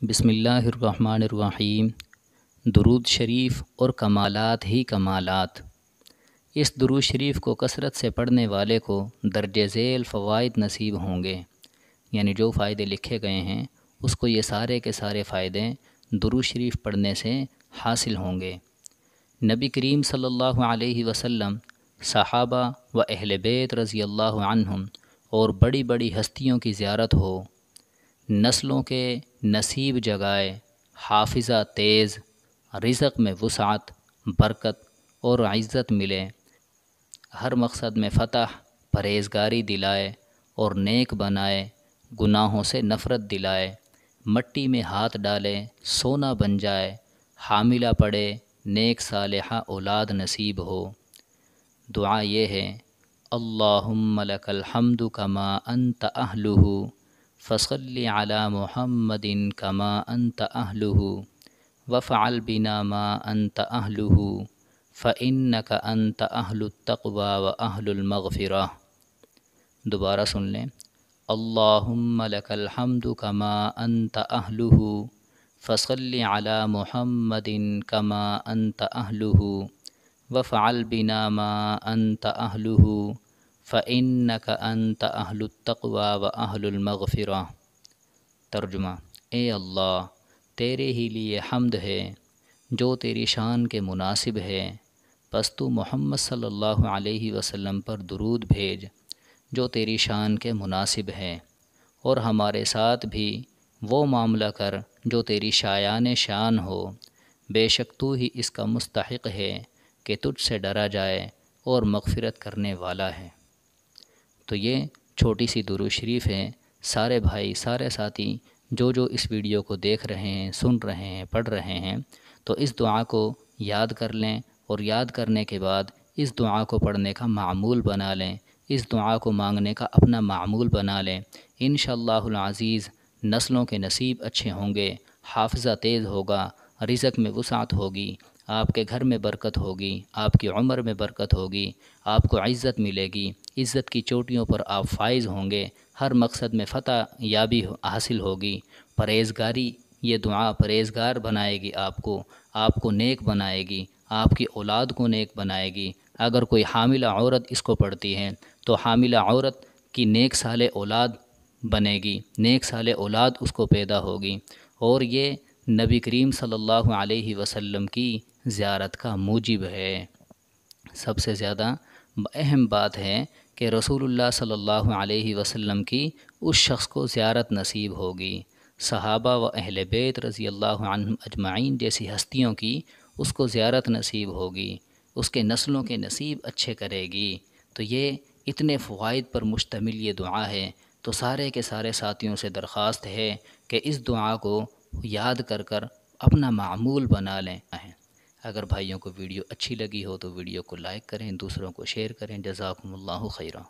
بسم اللہ الرحمن الرحیم۔ درود شریف اور کمالات ہی کمالات۔ اس درود شریف کو کثرت سے پڑھنے والے کو درج ذیل فوائد نصیب ہوں گے، یعنی جو فائدے لکھے گئے ہیں اس کو یہ سارے کے سارے فائدے درود شریف پڑھنے سے حاصل ہوں گے۔ نبی کریم صلی اللہ علیہ وسلم، صحابہ و اہل بیت رضی اللہ عنہم اور بڑی بڑی ہستیوں کی زیارت ہو، نسلوں کے نصیب جگائے، حافظہ تیز، رزق میں وسعت، برکت اور عزت ملے، ہر مقصد میں فتح، پرہیزگاری دلائے اور نیک بنائے، گناہوں سے نفرت دلائے، مٹی میں ہاتھ ڈالے سونا بن جائے، حاملہ پڑے نیک صالحہ اولاد نصیب ہو۔ دعا یہ ہے: اللہم لک الحمد کما انت اہلہ فصلی علی محمد کما انت اہلہ وفعل بنا ما انت اہلہ فانک انت اہل التقوی و اہل المغفرہ۔ دوبارہ سن لیں: اللہم لک الحمد کما انت اہلہ فصلی علی محمد کما انت اہلہ وفعل بنا ما انت اہلہ فانک انت اہل التقوی و اہل المغفرہ۔ ترجمہ: اے اللہ، تیرے ہی لیے حمد ہے جو تیری شان کے مناسب ہے، پس تو محمد صلی اللہ علیہ وسلم پر درود بھیج جو تیری شان کے مناسب ہے، اور ہمارے ساتھ بھی وہ معاملہ کر جو تیری شایان شان ہو، بے شک تو ہی اس کا مستحق ہے کہ تجھ سے ڈرا جائے اور مغفرت کرنے والا ہے۔ تو یہ چھوٹی سی درود شریف ہے۔ سارے بھائی، سارے ساتھی جو اس ویڈیو کو دیکھ رہے ہیں، سن رہے ہیں، پڑھ رہے ہیں، تو اس دعا کو یاد کر لیں، اور یاد کرنے کے بعد اس دعا کو پڑھنے کا معمول بنا لیں، اس دعا کو مانگنے کا اپنا معمول بنا لیں۔ انشاءاللہ العزیز نسلوں کے نصیب اچھے ہوں گے، حافظہ تیز ہوگا، رزق میں وسعت ہوگی، آپ کے گھر میں برکت ہوگی، آپ کی عمر میں برکت ہوگی، آپ کو عزت ملے گی، عزت کی چوٹیوں پر آپ فائز ہوں گے، ہر مقصد میں فتح یابی حاصل ہوگی، پرہیزگاری، یہ دعا پرہیزگار بنائے گی، آپ کو نیک بنائے گی، آپ کی اولاد کو نیک بنائے گی۔ اگر کوئی حاملہ عورت اس کو پڑھتی ہے تو حاملہ عورت کی نیک صالح اولاد بنے گی، نیک صالح اولاد اس کو پیدا ہوگی، اور یہ نبی کریم صلی اللہ علیہ وسلم کی زیارت کا موجب ہے۔ سب سے زیادہ اہم بات ہے کہ رسول اللہ صلی اللہ علیہ وسلم کی اس شخص کو زیارت نصیب ہوگی، صحابہ و اہل بیت رضی اللہ عنہم اجمعین جیسی ہستیوں کی اس کو زیارت نصیب ہوگی، اس کے نسلوں کے نصیب اچھے کرے گی۔ تو یہ اتنے فوائد پر مشتمل یہ دعا ہے، تو سارے کے سارے ساتھیوں سے درخواست ہے کہ اس دعا کو یاد کر اپنا معمول بنا لیں۔ اگر بھائیوں کو ویڈیو اچھی لگی ہو تو ویڈیو کو لائک کریں، دوسروں کو شیئر کریں۔ جزاکم اللہ خیرہ۔